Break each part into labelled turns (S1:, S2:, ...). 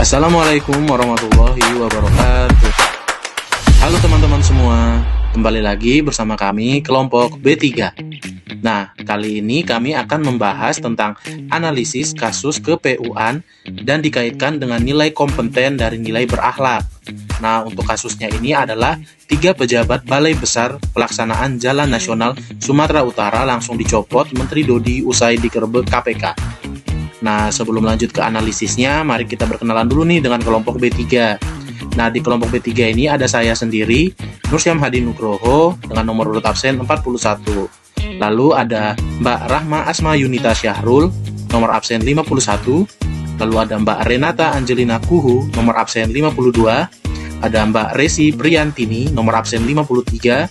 S1: Assalamualaikum warahmatullahi wabarakatuh. Halo teman-teman semua, kembali lagi bersama kami kelompok B3. Nah, kali ini kami akan membahas tentang analisis kasus ke-PU-an dan dikaitkan dengan nilai kompeten dari nilai berakhlak. Nah, untuk kasusnya ini adalah 3 pejabat Balai Besar Pelaksanaan Jalan Nasional Sumatera Utara langsung dicopot Menteri Dodi usai digerebek KPK. Nah, sebelum lanjut ke analisisnya, mari kita berkenalan dulu nih dengan kelompok B3. Nah, di kelompok B3 ini ada saya sendiri, Nursyam Hadi Nugroho, dengan nomor urut absen 41. Lalu ada Mbak Rahma Asma Yunita Syahrul, nomor absen 51. Lalu ada Mbak Renata Angelina Kuhu, nomor absen 52. Ada Mbak Resi Priantini, nomor absen 53.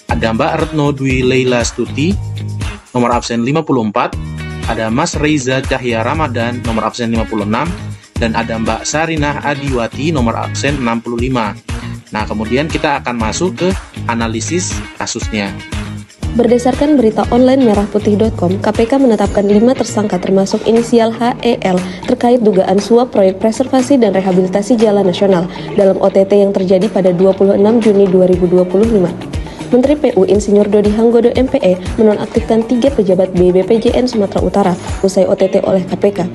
S1: Ada Mbak Retno Dwi Leila Stuti, nomor absen 54. Ada Mas Reza Cahya Ramadan, nomor absen 56, dan ada Mbak Sarinah Adiwati, nomor absen 65. Nah, kemudian kita akan masuk ke analisis kasusnya.
S2: Berdasarkan berita online merahputih.com, KPK menetapkan 5 tersangka termasuk inisial HEL terkait dugaan suap proyek preservasi dan rehabilitasi jalan nasional dalam OTT yang terjadi pada 26 Juni 2025. Menteri PU Insinyur Dodi Hanggodo MPE menonaktifkan 3 pejabat BPJN Sumatera Utara usai OTT oleh KPK.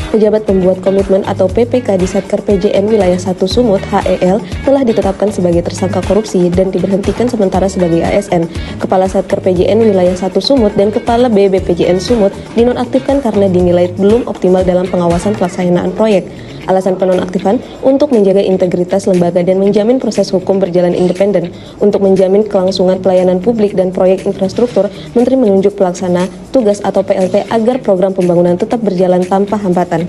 S2: Pejabat pembuat komitmen atau PPK di Satker PJN Wilayah 1 Sumut HEL telah ditetapkan sebagai tersangka korupsi dan diberhentikan sementara sebagai ASN. Kepala Satker PJN Wilayah 1 Sumut dan Kepala BPJN Sumut dinonaktifkan karena dinilai belum optimal dalam pengawasan pelaksanaan proyek. Alasan penonaktifan untuk menjaga integritas lembaga dan menjamin proses hukum berjalan independen. Untuk menjamin kelangsungan pelayanan publik dan proyek infrastruktur, Menteri menunjuk pelaksana tugas atau PLT agar program pembangunan tetap berjalan tanpa hambatan.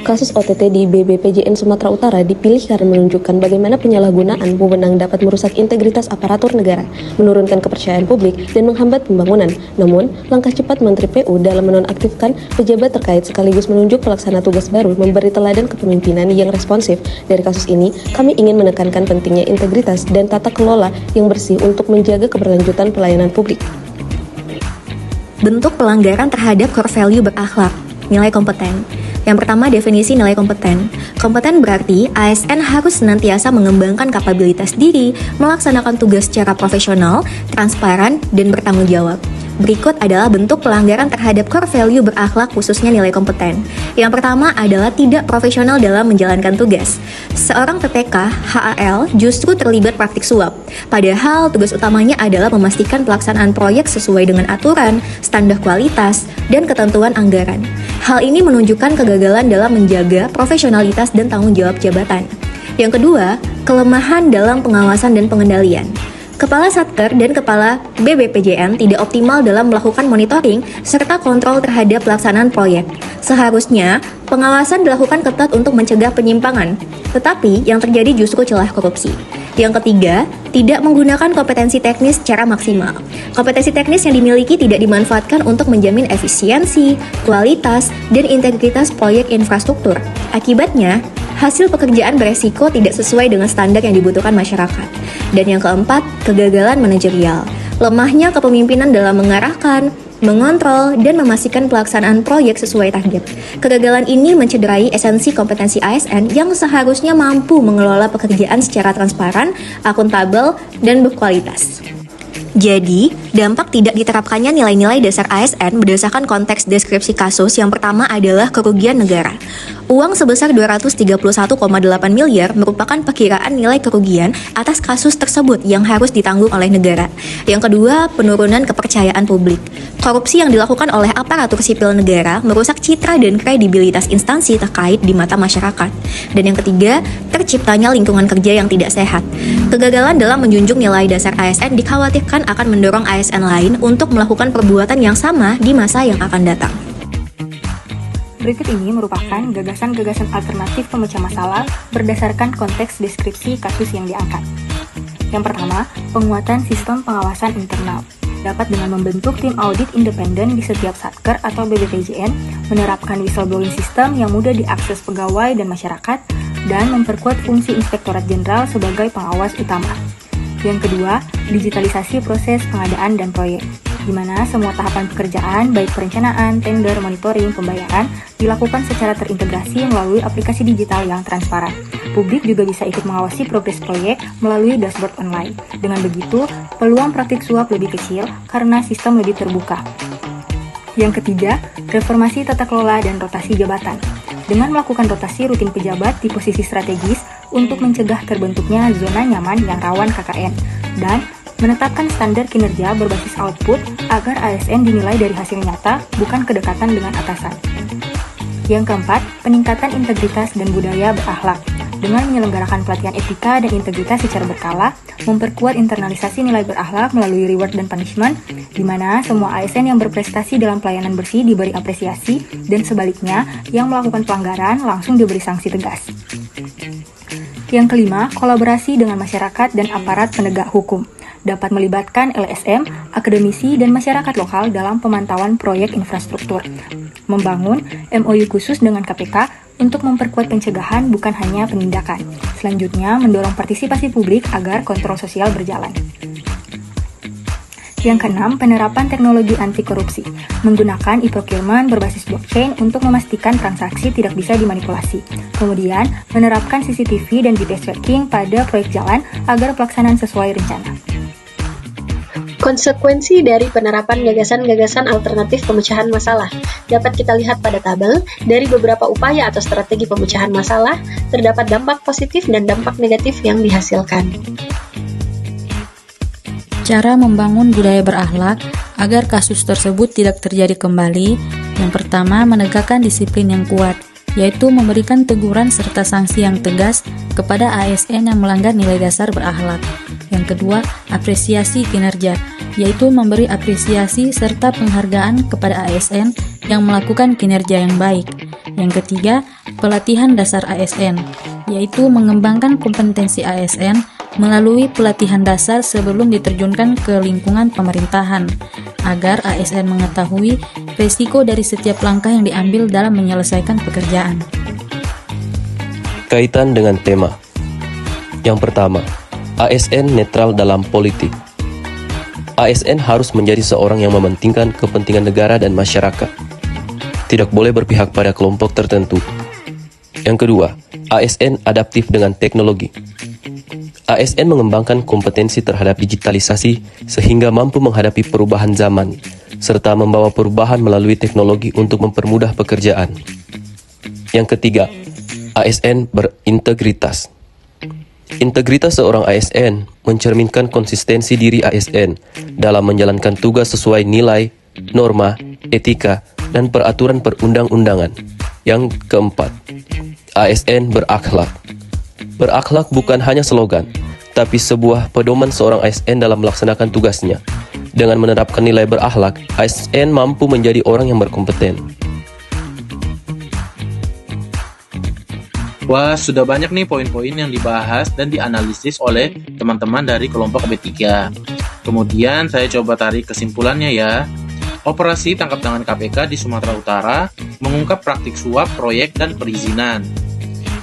S2: Kasus OTT di BPJN Sumatera Utara dipilih karena menunjukkan bagaimana penyalahgunaan wewenang dapat merusak integritas aparatur negara, menurunkan kepercayaan publik, dan menghambat pembangunan. Namun, langkah cepat Menteri PU dalam menonaktifkan pejabat terkait sekaligus menunjuk pelaksana tugas baru memberi teladan kepemimpinan yang responsif. Dari kasus ini, kami ingin menekankan pentingnya integritas dan tata kelola yang bersih untuk menjaga keberlanjutan pelayanan publik.
S3: Bentuk pelanggaran terhadap core value berakhlak, nilai kompeten. Yang pertama, definisi nilai kompeten. Kompeten berarti ASN harus senantiasa mengembangkan kapabilitas diri, melaksanakan tugas secara profesional, transparan, dan bertanggung jawab. Berikut adalah bentuk pelanggaran terhadap core value berakhlak khususnya nilai kompeten. Yang pertama adalah tidak profesional dalam menjalankan tugas. Seorang PPK HAL justru terlibat praktik suap. Padahal tugas utamanya adalah memastikan pelaksanaan proyek sesuai dengan aturan, standar kualitas, dan ketentuan anggaran. Hal ini menunjukkan kegagalan dalam menjaga profesionalitas dan tanggung jawab jabatan. Yang kedua, kelemahan dalam pengawasan dan pengendalian. Kepala Satker dan Kepala BPJN tidak optimal dalam melakukan monitoring serta kontrol terhadap pelaksanaan proyek. Seharusnya, pengawasan dilakukan ketat untuk mencegah penyimpangan, tetapi yang terjadi justru celah korupsi. Yang ketiga, tidak menggunakan kompetensi teknis secara maksimal. Kompetensi teknis yang dimiliki tidak dimanfaatkan untuk menjamin efisiensi, kualitas, dan integritas proyek infrastruktur. Akibatnya, hasil pekerjaan beresiko tidak sesuai dengan standar yang dibutuhkan masyarakat. Dan yang keempat, kegagalan manajerial. Lemahnya kepemimpinan dalam mengarahkan, mengontrol, dan memastikan pelaksanaan proyek sesuai target. Kegagalan ini mencederai esensi kompetensi ASN yang seharusnya mampu mengelola pekerjaan secara transparan, akuntabel, dan berkualitas. Jadi, dampak tidak diterapkannya nilai-nilai dasar ASN berdasarkan konteks deskripsi kasus yang pertama adalah kerugian negara. Uang sebesar 231,8 miliar merupakan perkiraan nilai kerugian atas kasus tersebut yang harus ditanggung oleh negara. Yang kedua, penurunan kepercayaan publik. Korupsi yang dilakukan oleh aparatur sipil negara merusak citra dan kredibilitas instansi terkait di mata masyarakat. Dan yang ketiga, terciptanya lingkungan kerja yang tidak sehat. Kegagalan dalam menjunjung nilai dasar ASN dikhawatirkan akan mendorong ASN lain untuk melakukan perbuatan yang sama di masa yang akan datang.
S4: Berikut ini merupakan gagasan-gagasan alternatif pemecah masalah berdasarkan konteks deskripsi kasus yang diangkat. Yang pertama, penguatan sistem pengawasan internal. Dapat dengan membentuk tim audit independen di setiap Satker atau BPJN, menerapkan whistleblowing system yang mudah diakses pegawai dan masyarakat, dan memperkuat fungsi Inspektorat Jenderal sebagai pengawas utama. Yang kedua, digitalisasi proses pengadaan dan proyek. di mana semua tahapan pekerjaan, baik perencanaan, tender, monitoring, pembayaran, dilakukan secara terintegrasi melalui aplikasi digital yang transparan. Publik juga bisa ikut mengawasi progres proyek melalui dashboard online. Dengan begitu, peluang praktik suap lebih kecil karena sistem lebih terbuka. Yang ketiga, reformasi tata kelola dan rotasi jabatan. Dengan melakukan rotasi rutin pejabat di posisi strategis untuk mencegah terbentuknya zona nyaman yang rawan KKN, dan menetapkan standar kinerja berbasis output agar ASN dinilai dari hasil nyata, bukan kedekatan dengan atasan. Yang keempat, peningkatan integritas dan budaya berakhlak. Dengan menyelenggarakan pelatihan etika dan integritas secara berkala, memperkuat internalisasi nilai berakhlak melalui reward dan punishment, di mana semua ASN yang berprestasi dalam pelayanan bersih diberi apresiasi, dan sebaliknya, yang melakukan pelanggaran langsung diberi sanksi tegas. Yang kelima, kolaborasi dengan masyarakat dan aparat penegak hukum. Dapat melibatkan LSM, akademisi, dan masyarakat lokal dalam pemantauan proyek infrastruktur. Membangun MOU khusus dengan KPK untuk memperkuat pencegahan bukan hanya penindakan. Selanjutnya, mendorong partisipasi publik agar kontrol sosial berjalan. Yang keenam, penerapan teknologi anti korupsi. Menggunakan e-procurement berbasis blockchain untuk memastikan transaksi tidak bisa dimanipulasi. Kemudian, menerapkan CCTV dan GPS tracking pada proyek jalan agar pelaksanaan sesuai rencana.
S5: Konsekuensi dari penerapan gagasan-gagasan alternatif pemecahan masalah dapat kita lihat pada tabel. Dari beberapa upaya atau strategi pemecahan masalah, terdapat dampak positif dan dampak negatif yang dihasilkan.
S6: Cara membangun budaya berakhlak agar kasus tersebut tidak terjadi kembali. Yang pertama, menegakkan disiplin yang kuat, yaitu memberikan teguran serta sanksi yang tegas kepada ASN yang melanggar nilai dasar berakhlak. Yang kedua, apresiasi kinerja, yaitu memberi apresiasi serta penghargaan kepada ASN yang melakukan kinerja yang baik. Yang ketiga, pelatihan dasar ASN, yaitu mengembangkan kompetensi ASN melalui pelatihan dasar sebelum diterjunkan ke lingkungan pemerintahan, agar ASN mengetahui risiko dari setiap langkah yang diambil dalam menyelesaikan pekerjaan.
S7: Kaitan dengan tema. Yang pertama, ASN netral dalam politik. ASN harus menjadi seorang yang mementingkan kepentingan negara dan masyarakat. Tidak boleh berpihak pada kelompok tertentu. Yang kedua, ASN adaptif dengan teknologi. ASN mengembangkan kompetensi terhadap digitalisasi sehingga mampu menghadapi perubahan zaman, serta membawa perubahan melalui teknologi untuk mempermudah pekerjaan. Yang ketiga, ASN berintegritas. Integritas seorang ASN mencerminkan konsistensi diri ASN dalam menjalankan tugas sesuai nilai, norma, etika, dan peraturan perundang-undangan. Yang keempat, ASN berakhlak. Berakhlak bukan hanya slogan, tapi sebuah pedoman seorang ASN dalam melaksanakan tugasnya. Dengan menerapkan nilai berakhlak, ASN mampu menjadi orang yang berkompeten.
S1: Wah, sudah banyak nih poin-poin yang dibahas dan dianalisis oleh teman-teman dari kelompok B3. Kemudian saya coba tarik kesimpulannya ya. Operasi tangkap tangan KPK di Sumatera Utara mengungkap praktik suap, proyek, dan perizinan.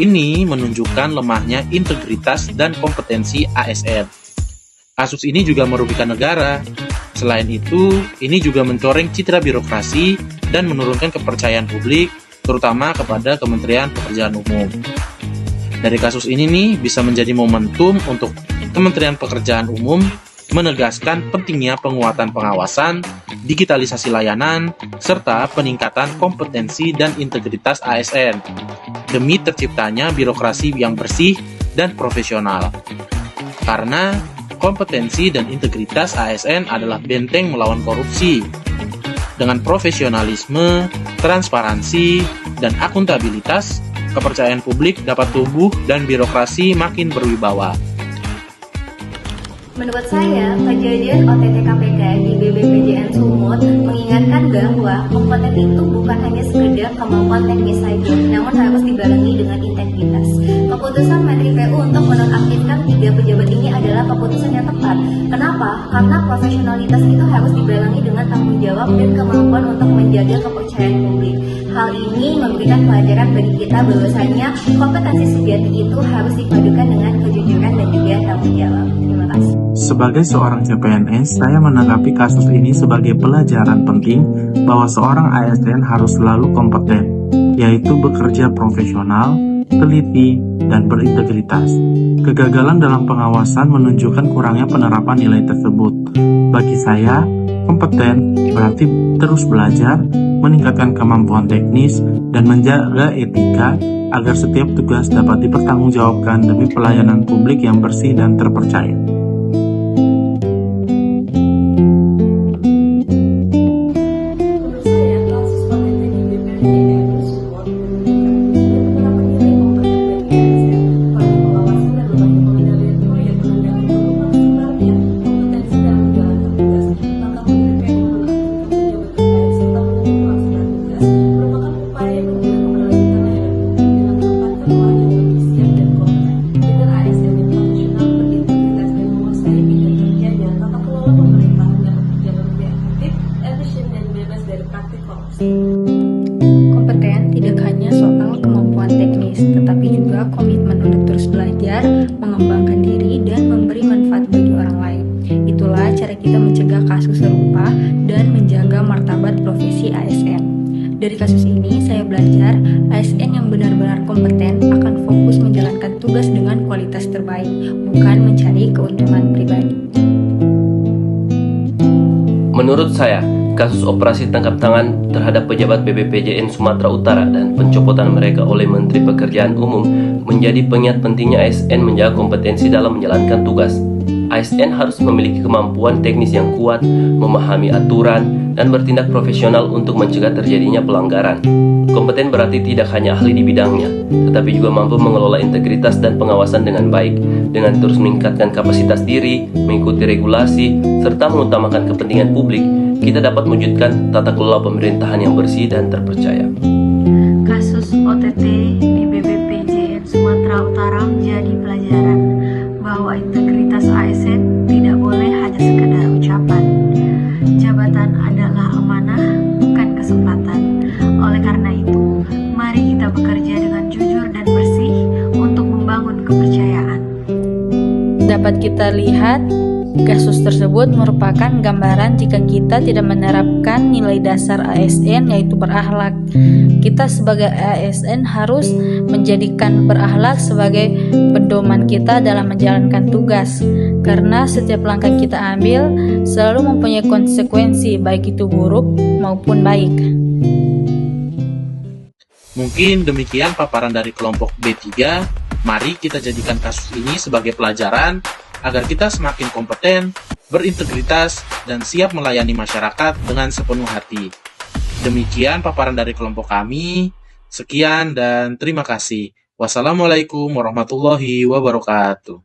S1: Ini menunjukkan lemahnya integritas dan kompetensi ASN. Kasus ini juga merugikan negara. Selain itu, ini juga mencoreng citra birokrasi dan menurunkan kepercayaan publik, terutama kepada Kementerian Pekerjaan Umum. Dari kasus ini nih bisa menjadi momentum untuk Kementerian Pekerjaan Umum menegaskan pentingnya penguatan pengawasan, digitalisasi layanan, serta peningkatan kompetensi dan integritas ASN demi terciptanya birokrasi yang bersih dan profesional. Karena kompetensi dan integritas ASN adalah benteng melawan korupsi. Dengan profesionalisme, transparansi, dan akuntabilitas, kepercayaan publik dapat tumbuh dan birokrasi makin berwibawa.
S3: Menurut saya, kejadian OTT KPK di BPJN Sumut mengingatkan bahwa kompeten itu bukan hanya sekedar kemampuan teknis saja, namun harus dibarengi dengan integritas. Keputusan Menteri PU untuk menonaktifkan 3 pejabat ini adalah keputusan yang tepat. Kenapa? Karena profesionalitas itu harus dibarengi dengan tanggung jawab dan kemampuan untuk menjaga kepercayaan publik. Hal ini memberikan pelajaran bagi kita bahwasanya kompetensi sejati itu harus dipadukan dengan kejujuran dan juga tanggung jawab. Terima kasih.
S1: Sebagai seorang CPNS, saya menanggapi kasus ini sebagai pelajaran penting bahwa seorang ASN harus selalu kompeten, yaitu bekerja profesional, teliti, dan berintegritas. Kegagalan dalam pengawasan menunjukkan kurangnya penerapan nilai tersebut. Bagi saya, kompeten berarti terus belajar, meningkatkan kemampuan teknis, dan menjaga etika agar setiap tugas dapat dipertanggungjawabkan demi pelayanan publik yang bersih dan terpercaya.
S4: Kompeten tidak hanya soal kemampuan teknis, tetapi juga komitmen untuk terus belajar, mengembangkan diri, dan memberi manfaat bagi orang lain. Itulah cara kita mencegah kasus serupa dan menjaga martabat profesi ASN. Dari kasus ini, saya belajar ASN yang benar-benar kompeten akan fokus menjalankan tugas dengan kualitas terbaik, bukan mencari keuntungan pribadi.
S7: Menurut saya, kasus operasi tangkap tangan terhadap pejabat BPPJN Sumatera Utara dan pencopotan mereka oleh Menteri Pekerjaan Umum menjadi pengingat pentingnya ASN menjaga kompetensi dalam menjalankan tugas. ASN harus memiliki kemampuan teknis yang kuat, memahami aturan, dan bertindak profesional untuk mencegah terjadinya pelanggaran. Kompeten berarti tidak hanya ahli di bidangnya, tetapi juga mampu mengelola integritas dan pengawasan dengan baik, dengan terus meningkatkan kapasitas diri, mengikuti regulasi, serta mengutamakan kepentingan publik. Kita dapat mewujudkan tata kelola pemerintahan yang bersih dan terpercaya.
S8: Kasus OTT di BPPJN Sumatera Utara menjadi pelajaran bahwa integritas ASN tidak boleh hanya sekedar ucapan. Jabatan adalah amanah, bukan kesempatan. Oleh karena itu, mari kita bekerja dengan jujur dan bersih untuk membangun kepercayaan.
S6: Dapat kita lihat, kasus tersebut merupakan gambaran jika kita tidak menerapkan nilai dasar ASN yaitu berakhlak. Kita sebagai ASN harus menjadikan berakhlak sebagai pedoman kita dalam menjalankan tugas, karena setiap langkah yang kita ambil selalu mempunyai konsekuensi, baik itu buruk maupun baik.
S1: Mungkin demikian paparan dari kelompok B3. Mari kita jadikan kasus ini sebagai pelajaran agar kita semakin kompeten, berintegritas, dan siap melayani masyarakat dengan sepenuh hati. Demikian paparan dari kelompok kami. Sekian dan terima kasih. Wassalamualaikum warahmatullahi wabarakatuh.